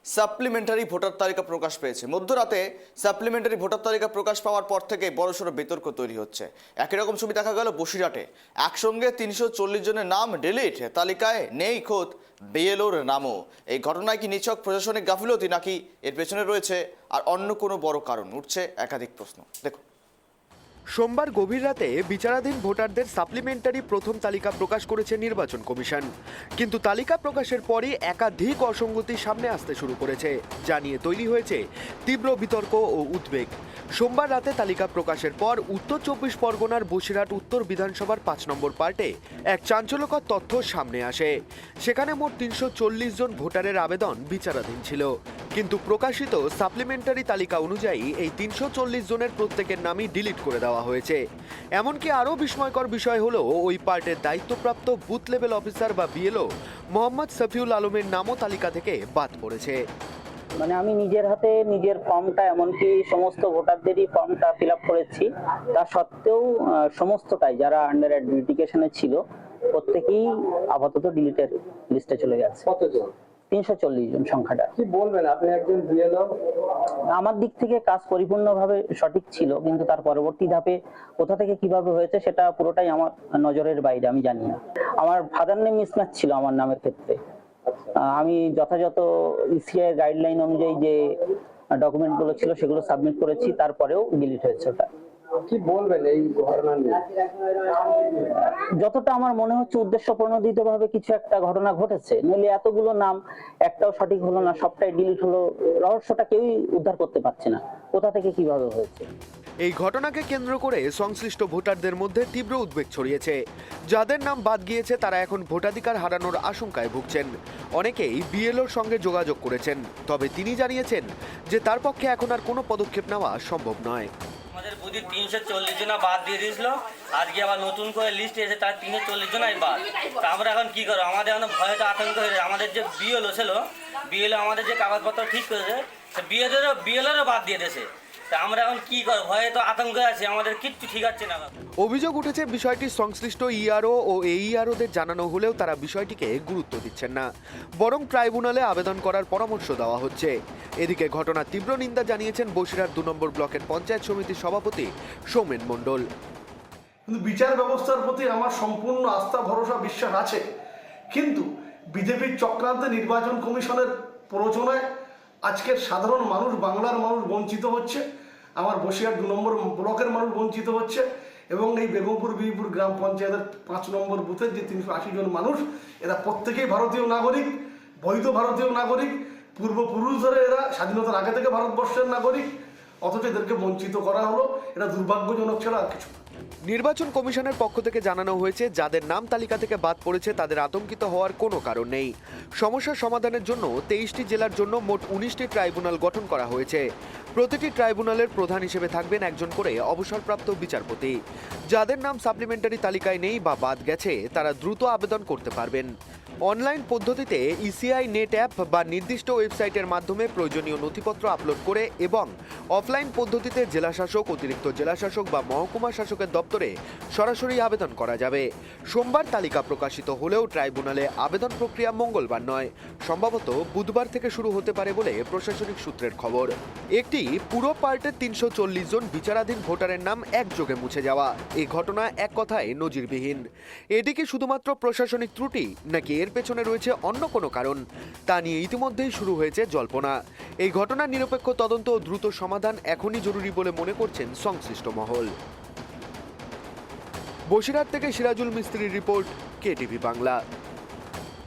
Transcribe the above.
Supplementary voter তালিকা প্রকাশ পেয়েছে। মধ্যরাতে সাপ্লিমেন্টারি ভোটার তালিকা প্রকাশ পাওয়ার পর থেকে বড়সড় বিতর্ক তৈরি হচ্ছে। একই রকম ছবি দেখা গেল বসিরহাটে। একসঙ্গে ৩৪০ জনের নাম ডিলিট, তালিকায় নেই খোদ বিএলওর নামও। এই ঘটনায় কি নিছক প্রশাসনিক গাফিলতি, নাকি এর পেছনে রয়েছে আর অন্য কোনো বড় কারণ? উঠছে একাধিক প্রশ্ন। দেখুন, সোমবার গভীর রাতে বিচারাধীন ভোটারদের সাপ্লিমেন্টারি প্রথম তালিকা প্রকাশ করেছে নির্বাচন কমিশন। কিন্তু তালিকা প্রকাশের পরই একাধিক অসঙ্গতি সামনে আসতে শুরু করেছে, যা নিয়ে তৈরি হয়েছে তীব্র বিতর্ক ও উদ্বেগ। সোমবার রাতে তালিকা প্রকাশের পর উত্তর ২৪ পরগনার বসিরহাট উত্তর বিধানসভার ৫ নম্বর পার্টে এক চাঞ্চল্যকর তথ্য সামনে আসে। সেখানে মোট ৩৪০ জন ভোটারের আবেদন বিচারাধীন ছিল, কিন্তু প্রকাশিত সাপ্লিমেন্টারি তালিকা অনুযায়ী এই ৩৪০ জনের প্রত্যেকের নামই ডিলিট করে দেওয়া হয়েছে। এমনকি আরও বিস্ময়কর বিষয় হলো, ওই পার্টের দায়িত্বপ্রাপ্ত বুথ লেভেল অফিসার বা বিএলও মোহাম্মদ সফিউল আলমের নামও তালিকা থেকে বাদ পড়েছে। মানে আমি নিজের হাতে নিজের ফর্মটা, এমনকি সমস্ত ভোটারদেরই ফর্মটা ফিল আপ করেছি, তা সত্ত্বেও সমস্তটাই যারা আন্ডার অ্যাডমিনিস্ট্রেশনে ছিল প্রত্যেকেই আপাতত ডিলিটের লিস্টে চলে গেছে। কতজন? ৩৪০ জন সংখ্যাটা। কি বলবেন, আপনি একজন বিএলও? আমার দিক থেকে কাজ পরিপূর্ণভাবে সঠিক ছিল, কিন্তু তার পরবর্তী ধাপে কোথা থেকে কিভাবে হয়েছে সেটা পুরোটাই আমার নজরের বাইরে, আমি জানি না। আমার ফাদার নেম মিসম্যাচ ছিল আমার নামের ক্ষেত্রে। আমি যথাযথ ইসিআই এর গাইডলাইন অনুযায়ী যে ডকুমেন্টগুলো ছিল সেগুলো সাবমিট করেছি, তারপরেও ডিলিট হয়েছে ওটা। কি বলবেন এই ঘটনা নিয়ে? যতটা আমার মনে হচ্ছে উদ্দেশ্য প্রণোদিত ভাবে কিছু একটা ঘটনা ঘটেছে, নইলে এতগুলো নাম একটাও সঠিক হলো না, সবটাই ডিলিট হলো। রহস্যটা কেউই উদ্ধার করতে পারছে না, কোথা থেকে কিভাবে হয়েছে। এই ঘটনাকে কেন্দ্র করে সংশ্লিষ্ট ভোটারদের মধ্যে তীব্র উদ্বেগ ছড়িয়েছে। যাদের নাম বাদ গিয়েছে তারা এখন ভোটাধিকার হারানোর আশঙ্কায় ভুগছেন। অনেকেই বিএলওর সঙ্গে যোগাযোগ করেছেন, তবে তিনি জানিয়েছেন যে তার পক্ষে এখন আর কোনো পদক্ষেপ নেওয়া সম্ভব নয়। আমাদের বুঝি ৩৪০ জন বাদ দিয়ে দিয়েছিল, আজকে আবার নতুন করে লিস্ট এসে তার ৩৪০ জনাই বাদ। তা আমরা এখন কি করবো? আমাদের এখন ভয়টা আতঙ্ক হয়ে যায়। আমাদের যে বিএলও ছিল, বিএলও আমাদের যে কাগজপত্র ঠিক করেছে, সে বিএলওরও বাদ দিয়ে দিয়েছে। তা আমরা এখন কি করবো? ভয়ে তো আতঙ্কে আছি, আমাদের কিচ্ছু ঠিক আছে না। অভিযোগ উঠেছে বিষয়টি সংশ্লিষ্ট ইআরও ও এইআরওদের জানানো হলেও তারা বিষয়টিকে গুরুত্ব দিচ্ছেন না, বরং ট্রাইব্যুনালে আবেদন করার পরামর্শ দেওয়া হচ্ছে। এদিকে ঘটনার তীব্র নিন্দা জানিয়েছেন বসিরহাট ২ নম্বর ব্লকের পঞ্চায়েত সমিতির সভাপতি সৌমেন মণ্ডল। কিন্তু বিচার ব্যবস্থার প্রতি আমার সম্পূর্ণ আস্থা, ভরসা, বিশ্বাস আছে, কিন্তু বিজেপির চক্রান্তে নির্বাচন কমিশনের প্ররোচনায় আজকের সাধারণ মানুষ, বাংলার মানুষ বঞ্চিত হচ্ছে। আমার বসিরহাট ২ নম্বর ব্লকের মানুষ বঞ্চিত হচ্ছে, এবং এই বেগমপুর বিবিপুর গ্রাম পঞ্চায়েতের ৫ নম্বর বুথের যে ৩৮০ জন মানুষ, এরা প্রত্যেকেই ভারতীয় নাগরিক, বৈধ ভারতীয় নাগরিক। পূর্বপুরুষ ধরে এরা স্বাধীনতার আগে থেকে ভারতবর্ষের নাগরিক, অথচ এদেরকে বঞ্চিত করা হলো। এটা দুর্ভাগ্যজনক ছাড়া আর কিছু না। নির্বাচন কমিশনের পক্ষ থেকে জানানো হয়েছে, যাদের নাম তালিকা থেকে বাদ পড়েছে তাদের আতঙ্কিত হওয়ার কোনো কারণ নেই। সমস্যা সমাধানের জন্য ২৩টি জেলার জন্য মোট ১৯টি ট্রাইব্যুনাল গঠন করা হয়েছে। প্রতিটি ট্রাইব্যুনালের প্রধান হিসেবে থাকবেন একজন করে অবসরপ্রাপ্ত বিচারপতি। যাদের নাম সাপ্লিমেন্টারি তালিকায় নেই বা বাদ গেছে তারা দ্রুত আবেদন করতে পারবেন। অনলাইন পদ্ধতিতে ইসিআই নেট অ্যাপ বা নির্দিষ্ট ওয়েবসাইটের মাধ্যমে প্রয়োজনীয় নথিপত্র আপলোড করে, এবং অফলাইন পদ্ধতিতে জেলাশাসক, অতিরিক্ত জেলাশাসক বা মহকুমা শাসকের দপ্তরে সরাসরি আবেদন করা যাবে। সোমবার তালিকা প্রকাশিত হলেও ট্রাইব্যুনালে আবেদন প্রক্রিয়া মঙ্গলবার নয়, সম্ভবত বুধবার থেকে শুরু হতে পারে বলে প্রশাসনিক সূত্রের খবর। একটি পুরো পার্টের ৩৪০ জন বিচারাধীন ভোটারের নাম একযোগে মুছে যাওয়া, এই ঘটনা এক কথায় নজিরবিহীন। এদিকে শুধুমাত্র প্রশাসনিক ত্রুটি, নাকি এর পেছনে রয়েছে অন্য কোনো কারণ, তা নিয়ে ইতিমধ্যেই শুরু হয়েছে জল্পনা। এই ঘটনার নিরপেক্ষ তদন্ত ও দ্রুত সমাধান এখনই জরুরি বলে মনে করছেন সংশ্লিষ্ট মহল। বসিরহাট থেকে সিরাজুল মিস্ত্রির রিপোর্ট, কেটিভি বাংলা।